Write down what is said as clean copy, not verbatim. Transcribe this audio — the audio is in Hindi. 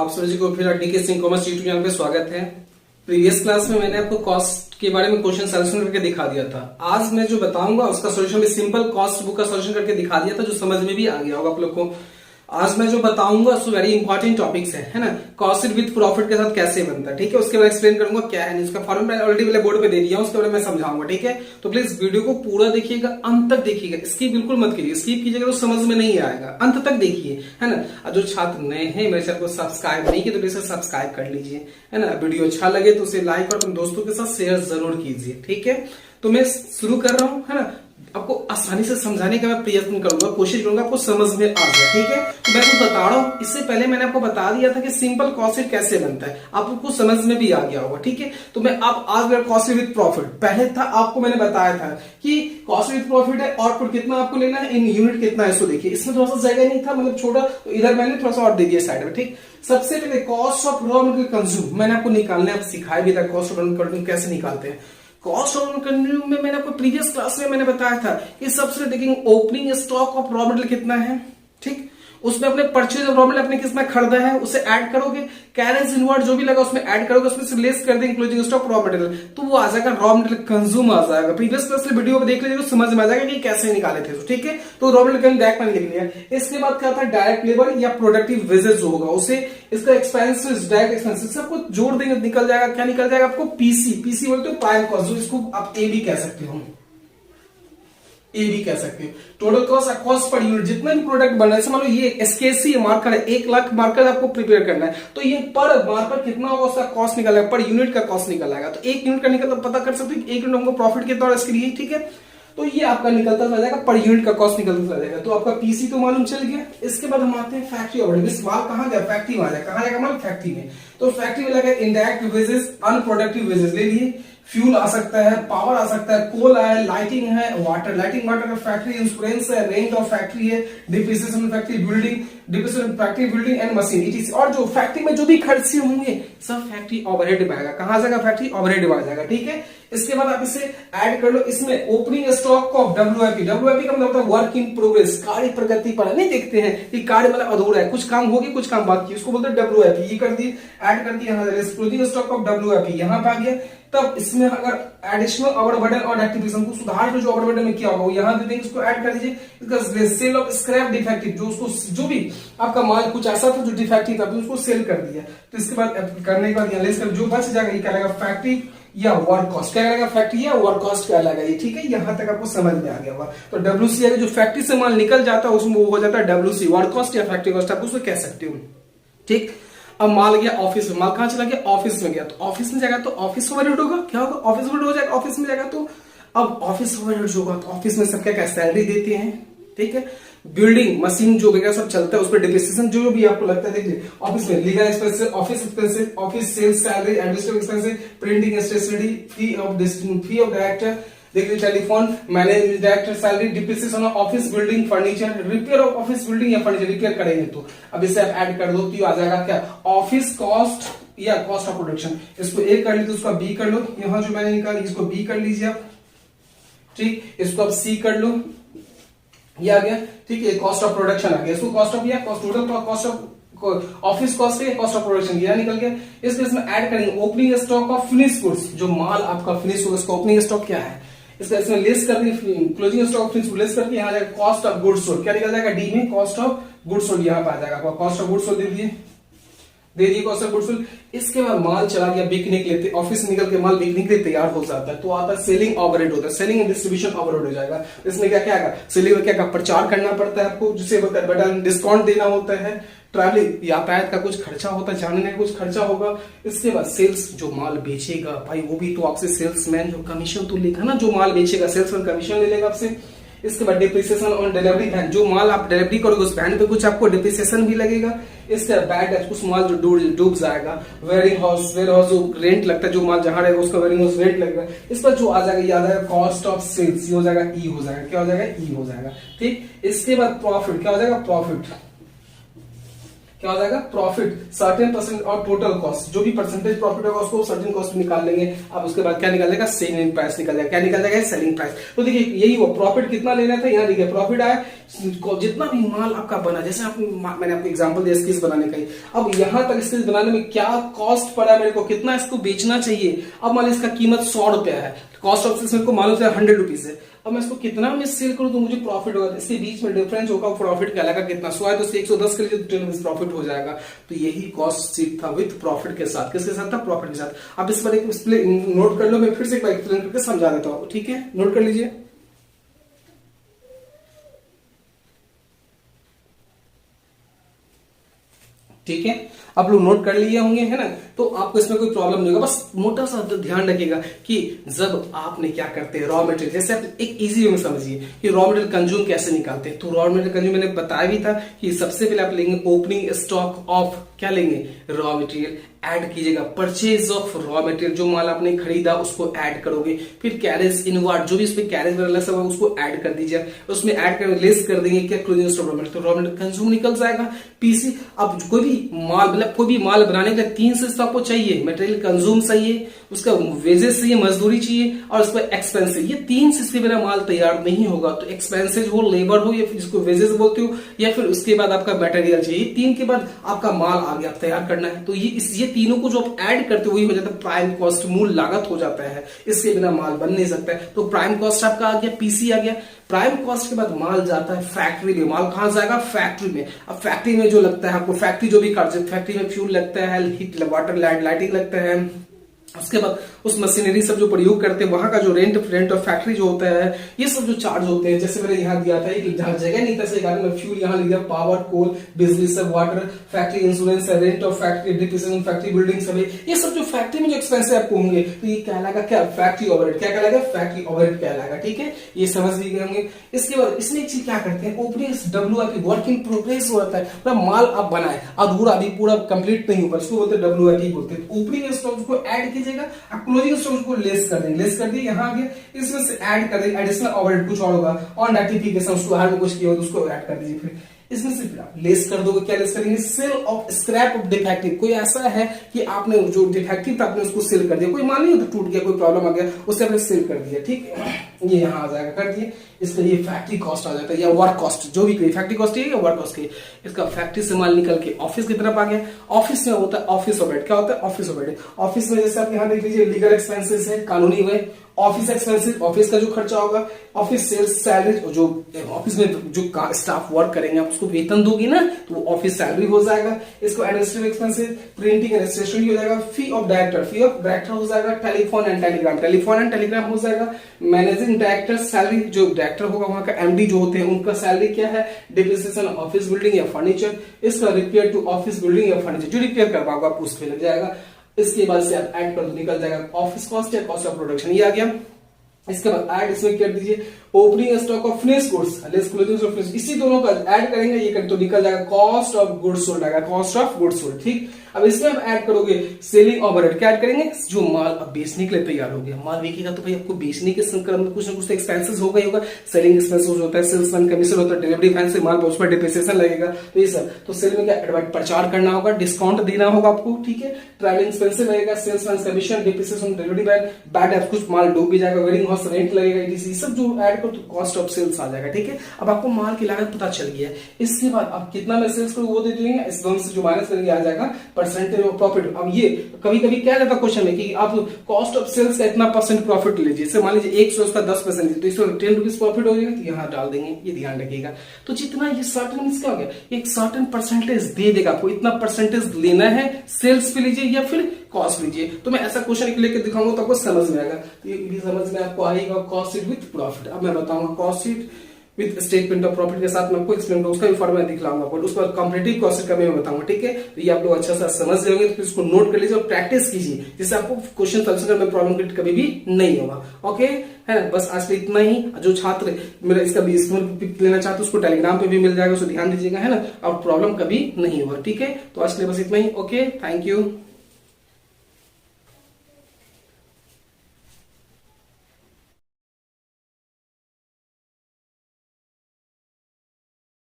आप सभी को फिर DK Singh commerce YouTube channel पे स्वागत है। प्रीवियस क्लास में मैंने आपको कॉस्ट के बारे में क्वेश्चन सॉल्यूशन करके दिखा दिया था। आज मैं जो बताऊंगा उसका सॉल्यूशन भी सिंपल कॉस्ट बुक का सॉल्यूशन करके दिखा दिया था, जो समझ में भी आ गया होगा आप लोग को। आज मैं जो बताऊंगा उसमें वेरी इंपॉर्टेंट टॉपिक्स है ना। कॉस्ट विद प्रॉफिट के साथ कैसे बनता है, ठीक है, उसके बारे में एक्सप्लेन करूंगा क्या है। इसका फॉर्मूला ऑलरेडी मैंने बोर्ड पे दे दिया, उसके बारे में समझाऊंगा, ठीक है। तो प्लीज वीडियो को पूरा देखिएगा, अंत तक देखिएगा, स्किप बिल्कुल मत कीजिए। स्किप कीजिएगा तो समझ में नहीं आएगा, अंत तक देखिए, है ना। और जो छात्र नए हैं मेरे चैनल को सब्सक्राइब नहीं किए तो प्लीज सब्सक्राइब कर लीजिए, है ना। वीडियो अच्छा लगे तो उसे लाइक और अपने दोस्तों के साथ शेयर जरूर कीजिए, ठीक है। तो मैं शुरू कर रहा हूं, है ना। आपको आसानी से समझाने का मैं प्रयत्न करूंगा, कोशिश करूंगा आपको समझ में आ जाए, ठीक है। तो मैं कुछ बता रहा हूं, इससे पहले मैंने आपको बता दिया था कि सिंपल कॉस्ट कैसे बनता है, आपको समझ में भी आ गया होगा, ठीक है। तो मैं अब आज कॉस्ट विद प्रॉफिट, पहले था आपको मैंने बताया था कि कॉस्ट विद प्रॉफिट है, आउटपुट कितना आपको लेना है, इन यूनिट कितना है। इसको देखिए, इसमें थोड़ा सा जगह नहीं था, मतलब छोटा, तो इधर मैंने थोड़ा सा और दे दिया साइड में, ठीक। सबसे पहले cost of raw material consume मैंने आपको निकालने आप सिखाया भी था, cost of raw material consume कैसे निकालते हैं। कॉस्ट ऑफ कंज्यूम में मैंने आपको प्रीवियस क्लास में मैंने बताया था कि सबसे देखिए opening stock of raw material कितना है, ठीक। उसमें अपने परचेज ऑफ रॉ मटेरियल अपने कितना खरीदा है उसे ऐड करोगे, कैरेज इनवर्ड जो भी लगा उसमें ऐड करोगे, उसमें से लेस कर देंगे क्लोजिंग स्टॉक रॉ मटेरियल, तो वो आ जाएगा रॉ मटेरियल कंज्यूम आ जाएगा। प्रीवियस क्लास में वीडियो देख लीजिए तो समझ में आ जाएगा कि कैसे निकाले थे, ठीक है। तो रॉ मटेरियल डायरेक्ट मैंने लिख लिया। इसके बाद क्या था, डायरेक्ट लेबर या प्रोडक्टिव वेजेस जो होगा उसे, इसका एक्सपेंसेस, डायरेक्ट एक्सपेंसेस सबको जोड़ देंगे, निकल जाएगा क्या, निकल जाएगा आपको पीसी बोलते हो, प्राइम कॉस्ट, जो इसको आप ए भी कह सकते हो, ए भी कह सकते हो। Total cost, cost per unit, जितना भी प्रोडक्ट बन रहा है, मान लो ये एसकेसी मार्कर है, 1 लाख मार्कर आपको प्रिपेयर करना है, तो ये पर मार्कर कितना होगा उसका कॉस्ट निकल आएगा, पर यूनिट का कॉस्ट निकल आएगा। तो 1 यूनिट का निकल पता कर सकते हो, 1 यूनिट हमको प्रॉफिट कितना और इसके लिए, ठीक है। तो ये आपका निकलता चला जाएगा, पर यूनिट का कॉस्ट निकलता चला जाएगा। तो आपका पीसी तो मालूम चल गया। इसके बाद हम आते हैं फैक्ट्री ओवरहेड। इस माल कहां गया, फैक्ट्री में आ जाएगा। कहां जाएगा माल, फैक्ट्री में। तो फैक्ट्री में लगा इनडायरेक्ट वेजेस, अनप्रोडक्टिव वेजेस ले लिए, फ्यूल आ सकता है, पावर आ सकता है, कोल है, लाइटिंग है, वाटर, लाइटिंग वाटर का फैक्ट्री इंश्योरेंस है, रेंट ऑफ फैक्ट्री है, depreciation factory building, depreciation factory building and machine, it और जो फैक्ट्री में जो भी खर्चे होंगे सब फैक्ट्री ओवरहेड में आएगा। कहां जाएगा, फैक्ट्री ओवरहेड में आ जाएगा, ठीक है। इसके बाद आप इसे ऐड कर लो। इसमें opening stock of WIP, WIP का मतलब होता है वर्क इन प्रोग्रेस, कार्य प्रगति पर। नहीं देखते हैं कि कार्य मतलब अधूरा है, कुछ काम हो गया, कुछ काम बाकी, उसको बोलते हैं डब्ल्यूआईपी। ये कर दिए, ऐड कर दिया, क्लोजिंग स्टॉक ऑफ डब्ल्यूआईपी यहां पे आ गया। तब इसमें अगर एडिशनल ओवरबर्डन और एक्टिविटीज को सुधार जो ओवरबर्डन में किया होगा वो यहां दे देंगे, इसको ऐड कर दीजिए। इसका सेल ऑफ स्क्रैप डिफेक्टिव, जो उसको जो भी आपका माल कुछ ऐसा था जो डिफेक्टिव था तो उसको सेल कर दिया। तो इसके बाद करने के बाद लेस कर जो बच जाएगा ये कहलाएगा फैक्ट्री या वर्क कॉस्ट, क्या कहलाएगा, फैक्ट्री या वर्क कॉस्ट कहलाएगा ये, ठीक है। यहां तक आपको समझ में आ गया होगा। तो डब्ल्यूसी अगर जो फैक्ट्री से माल निकल जाता है उसमें वो हो जाता है डब्ल्यूसी, वर्क कॉस्ट या फैक्ट्री कॉस्ट आप उसको कह सकते हो, ठीक। अब माल गया ऑफिस में, माल कहां चला गया, ऑफिस में गया। तो ऑफिस में जाएगा तो ऑफिस ओवरहेड होगा, क्या होगा, ऑफिस ओवरहेड हो जाएगा। ऑफिस में जाएगा तो अब ऑफिस ओवरहेड होगा तो ऑफिस में सब क्या सैलरी देते हैं, ठीक है। बिल्डिंग, मशीन जो वगैरह सब चलता है उस पर डिप्रिसिएशन जो भी आपको लगता है, देखिए ऑफिस में legal expenses, office expenses, office sales salary, administrative expenses, printing stationery, fee of director, देखिए telephone, management director salary, depreciation of office building, furniture, repair of office building या फर्नीचर रिपेयर करेंगे तो अब इसे आप ऐड कर दो तो आ जाएगा क्या, ऑफिस कॉस्ट या कॉस्ट ऑफ प्रोडक्शन। इसको ए कर लीजिए तो उसका बी कर लो, यहां जो मैंने निकाली इसको बी कर लीजिए आप, ठीक। इसको आप सी कर लो, ये आ गया, ठीक है। कॉस्ट ऑफ प्रोडक्शन आ गया, इसको कॉस्ट ऑफ या cost total cost of office cost है, कॉस्ट ऑफ प्रोडक्शन यह निकल गया। इसमें ऐड करेंगे opening stock of finish goods, जो माल आपका फिनिश होगा उसका ओपनिंग स्टॉक क्या है, इसका इसमें लेस कर देंगे closing stock of finish less करके यहाँ जाएगा कॉस्ट ऑफ गुड्स सोल्ड, क्या निकल जाएगा, डी में कॉस्ट ऑफ गुड्स सोल्ड यहाँ पे आ जाएगा। कॉस्ट ऑफ गुड्स सोल्ड दे दिए कॉस्ट ऑफ गुड्स सोल्ड। इसके बाद माल चला गया बिकने के लिए, ऑफिस से निकल के माल बिकने के लिए तैयार हो जाता है तो आता है सेलिंग ओवरहेड होता है, सेलिंग एंड डिस्ट्रीब्यूशन ओवरहेड हो जाएगा। इसमें क्या क्या आएगा, सेलिंग में क्या प्रचार करना पड़ता है आपको, जिसे होता है बड़ा डिस्काउंट देना होता है, ट्रैवलिंग यातायात का कुछ खर्चा होता है, जानने का कुछ खर्चा होगा। इसके बाद सेल्स, जो माल बेचेगा भाई वो भी तो आपसे सेल्समैन जो कमीशन तो लेगा ना, जो माल बेचेगा सेल्समैन कमीशन ले लेगा आपसे। इसके बाद डिप्रिसिएशन ऑन डिलीवरी वैन, जो माल आप डिलीवरी करोगे उस वैन पे कुछ आपको डिप्रिसिएशन भी लगेगा। इसके बैड डेट, कुछ माल जो डूब जाएगा। वेयरिंग हाउस जो रेंट लगता है, जो माल जहां रहेगा उसका वेयरिंग हाउस रेंट लगेगा। इस पर जो आ जाएगा याद आएगा कॉस्ट ऑफ सेल्स, ये हो जाएगा ई हो जाएगा, क्या हो जाएगा, ई हो जाएगा, ठीक। इसके बाद प्रॉफिट, क्या हो जाएगा, प्रॉफिट, क्या हो जाएगा, प्रॉफिट सर्टेन परसेंट और टोटल कॉस्ट, जो भी परसेंटेज प्रॉफिट होगा उसको सर्टेन कॉस्ट निकाल लेंगे। अब उसके बाद क्या निकल जाएगा, सेलिंग प्राइस निकल जाएगा। क्या निकल जाएगा, सेलिंग प्राइस। तो देखिए यही वो प्रॉफिट कितना लेना था, यहाँ देखिए प्रॉफिट आया, जितना भी माल आपका बना, जैसे मैंने आपको एग्जांपल दिया स्केच बनाने का ही, अब यहां तक स्केच बनाने में क्या कॉस्ट पड़ा मेरे को, कितना इसको बेचना चाहिए। अब मान लीजिए इसका कीमत 100 रुपया है, कॉस्ट ऑफ सेल्स मेरे को मालूम है 100 रुपीज है। अब मैं इसको कितना में सेल करूं तो मुझे प्रॉफिट होगा, इसके बीच में डिफरेंस होगा, प्रॉफिट कहलाएगा कितना, 100 है तो 110 के लिए 10 रुपीज प्रॉफिट हो जाएगा। तो यही कॉस्ट शीट था विद प्रॉफिट के साथ। किसके साथ था, प्रॉफिट के साथ। अब इस पर एक नोट कर लो, मैं फिर से एक बार एक्सप्लेन करके समझा देता हूं, ठीक है, नोट कर लीजिए। ठीक है, आप लोग नोट कर लिए होंगे, है ना, तो आपको इसमें कोई प्रॉब्लम नहीं होगा। बस मोटा सा ध्यान रखिएगा कि जब आपने क्या करते हैं रॉ मटेरियल, जैसे आप एक इजी वे में समझिए कि रॉ मटेरियल कंज्यूम कैसे निकालते हैं। तो रॉ मटेरियल कंज्यूम मैंने बताया भी था कि सबसे पहले आप लेंगे ओपनिंग स्टॉक ऑफ, क्या लेंगे, रॉ मटेरियल, ऐड कीजिएगा परचेज ऑफ रॉ मटेरियल, जो माल आपने खरीदा उसको ऐड करोगे। फिर कैरेज इनवर्ड, जो भी उसमें कैरेज वगैरह सब उसको ऐड कर दीजिए, उसमें ऐड कर लेस कर देंगे क्या, क्लोजिंग स्टॉक रॉ मटेरियल, तो रॉ मटेरियल कंज्यूम निकल जाएगा। पीसी, अब कोई भी माल, मतलब कोई भी माल बनाने के लिए 3 चीज तो आपको चाहिए, मटेरियल कंज्यूम चाहिए, उसका वेजेस चाहिए, मजदूरी चाहिए, और उसका एक्सपेंस। ये 3 चीज के बिना माल तैयार नहीं होगा। तो एक्सपेंसेज हो, लेबर हो, या फिर जिसको वेजेस बोलते हो, या फिर उसके बाद आपका मटेरियल चाहिए। 3 के बाद आपका माल आ गया, तैयार करना है। तो ये तीनों को जो आप ऐड करते हो वही हो जाता है प्राइम कॉस्ट, मूल लागत हो जाता है। इसके बिना माल बन नहीं सकता है। तो प्राइम कॉस्ट आपका आ गया, पीसी आ गया। प्राइम कॉस्ट के बाद माल जाता है फैक्ट्री में। माल कहां जाएगा, फैक्ट्री में। अब फैक्ट्री में जो लगता है आपको, फैक्ट्री जो भी खर्च, फैक्ट्री में फ्यूल लगता है, हीट, वाटर, लाइटिंग लगता है, उसके बाद उस मशीनरी सब जो प्रयोग करते हैं, वहां का जो रेंट ऑफ फैक्ट्री जो होता है, ये सब जो चार्ज होते हैं। जैसे मैंने यहाँ दिया था कि जहां जगह नहीं था सही कारण में फ्यूल यहाँ लिख दिया, पावर, कोल, बिजली सब, वाटर, फैक्ट्री इंश्योरेंस है, rent of factory, depreciation factory building सब, ये सब जो फैक्ट्री में जो एक्सपेंस आपको होंगे, तो ये कहलाएगा क्या, फैक्ट्री ओवरहेड। क्या कहलाएगा, फैक्ट्री ओवरहेड कहलाएगा। ठीक है, ये समझ भी गए होंगे। इसके बाद इसमें एक चीज क्या करते हैं, opening WIP, work in progress होता है। मतलब माल आप बनाए, अधूरा, अभी पूरा कंप्लीट नहीं हुआ, इसको बोलते हैं WIP बोलते हैं। ओपनिंग स्टॉक को ऐड कीजिएगा, क्लोजिंग स्टॉक को लेस कर देंगे, लेस कर दिए, यहाँ आ गया, इसमें से ऐड कर देंगे एडिशनल ओवरहेड, कुछ और होगा, ऑन रेक्टिफिकेशन, उसको हर कुछ किया होगा उसको ऐड कर दीजिए। फिर इसमें से फिर आप लेस कर दोगे, क्या लेस करेंगे, sale of scrap of defective. कोई ऐसा है कि आपने जो डिफेक्टिव था आपने उसको सेल कर दिया, कोई मान लीजिए टूट गया, कोई प्रॉब्लम आ गया, उससे आपने सेल कर दिया। ठीक है, ये यहाँ आ जाएगा, कर दिए। इसका ये फैक्ट्री कॉस्ट आ जाता है, या वर्क कॉस्ट, जो भी फैक्ट्री कॉस्ट है या वर्क कॉस्ट की। इसका फैक्ट्री से माल निकल के ऑफिस की तरफ आ गया। ऑफिस में होता है ऑफिस ओवरहेड। क्या होता है, ऑफिस ओवरहेड। ऑफिस में जैसे आप यहाँ देख लीजिए, लीगल एक्सपेंसेस है, कानूनी हुए, ऑफिस एक्सपेंसेस, ऑफिस का जो खर्चा होगा, ऑफिस सेल्स, सैलरी, जो ऑफिस में जो स्टाफ वर्क करेंगे आप उसको वेतन दोगी ना, तो वो ऑफिस सैलरी हो जाएगा। इसको administrative expenses, printing and stationery हो जाएगा। फी ऑफ डायरेक्टर हो जाएगा। टेलीफोन एंड टेलीग्राम हो जाएगा। मैनेजिंग डायरेक्टर सैलरी, जो डायरेक्टर होगा वहां का MD जो होते हैं उनका सैलरी क्या है। डिप्रिसिएशन ऑफिस बिल्डिंग या फर्नीचर, इसका रिपेयर टू ऑफिस बिल्डिंग या फर्नीचर, जो रिपेयर करवाओगे आप उस पे लग जाएगा। इसके बाद से आप ऐड कर दो, निकल जाएगा ऑफिस कॉस्ट या कॉस्ट ऑफ प्रोडक्शन, ये आ गया। इसके बाद ऐड इसमें कर दीजिए opening stock of finish goods, less closing of finish, इसी दोनों का ऐड करेंगे, ये कर तो निकल जाएगा कॉस्ट ऑफ गुड्स सोल्ड आएगा, कॉस्ट ऑफ गुड्स सोल्ड। ठीक, अब इसमें आप ऐड करोगे सेलिंग ओवरहेड। क्या ऐड करेंगे, जो माल अब बेचने के लिए तैयार हो गया, माल बिकेगा तो भाई आपको बेचने के क्रम में कुछ ना कुछ तो एक्सपेंसेस होगा ही होगा। सेलिंग एक्सपेंसेस होता है, सेल्समैन कमीशन होता है, डिलीवरी वैन से माल पहुंच पर डिप्रिसिएशन लगेगा, तो ये सब। तो सेल में क्या प्रचार करना होगा, डिस्काउंट देना होगा आपको। ठीक है, ट्रैवलिंग एक्सपेंसिव लगेगा, salesman commission, depreciation, delivery van, bad एप, कुछ माल डूब भी जाएगा, वेयरिंग हाउस रेंट लगेगा, ये सब जो ऐड करो तो कॉस्ट ऑफ सेल्स आ जाएगा। ठीक है, अब आपको माल की लागत पता चल गया है। इसके बाद आप कितना में सेल्स करो वो दे देंगे, इस दोनों से जो माइनस करेंगे आ जाएगा परसेंटेज ऑफ प्रॉफिट। अब ये कभी कभी क्या रहता है क्वेश्चन में कि आप कॉस्ट ऑफ सेल्स का इतना % प्रॉफिट लीजिए, जैसे मान लीजिए 100 उसका 10% लीजिए, तो इसमें 10 रुपीज प्रॉफिट हो जाएगा, तो यहाँ डाल देंगे, ये ध्यान रखिएगा। तो जितना ये सर्टेन मींस क्या हो गया, एक सर्टेन परसेंटेज दे देगा आपको, इतना परसेंटेज लेना है, सेल्स पे लीजिए या फिर कॉस्ट लीजिए। तो मैं ऐसा क्वेश्चन लेके दिखाऊंगा तो आपको समझ में आएगा, तो ये भी समझ में आपको आएगा। कॉस्ट शीट विद प्रॉफिट, अब मैं बताऊंगा cost sheet with statement of profit के साथ मैं आपको एक्सप्लेन करूंगा, उसका भी फॉर्मूला दिखलाऊंगा, बट उस पर कंपैरेटिव कॉस्ट का मैं बताऊंगा। ठीक है, तो ये आप लोग अच्छा सा समझ जाओगे, तो इसको नोट कर लीजिए और प्रैक्टिस कीजिए, जिससे आपको क्वेश्चन सॉल्यूशन में प्रॉब्लम क्रिएट कभी भी नहीं होगा। ओके है, बस आज के इतना ही। जो छात्र मेरा इसका भी पिक लेना चाहते उसको टेलीग्राम पे भी मिल जाएगा, उसको ध्यान दीजिएगा, है ना, और प्रॉब्लम कभी नहीं होगा। ठीक है, तो आज के लिए बस इतना ही। Okay, thank you.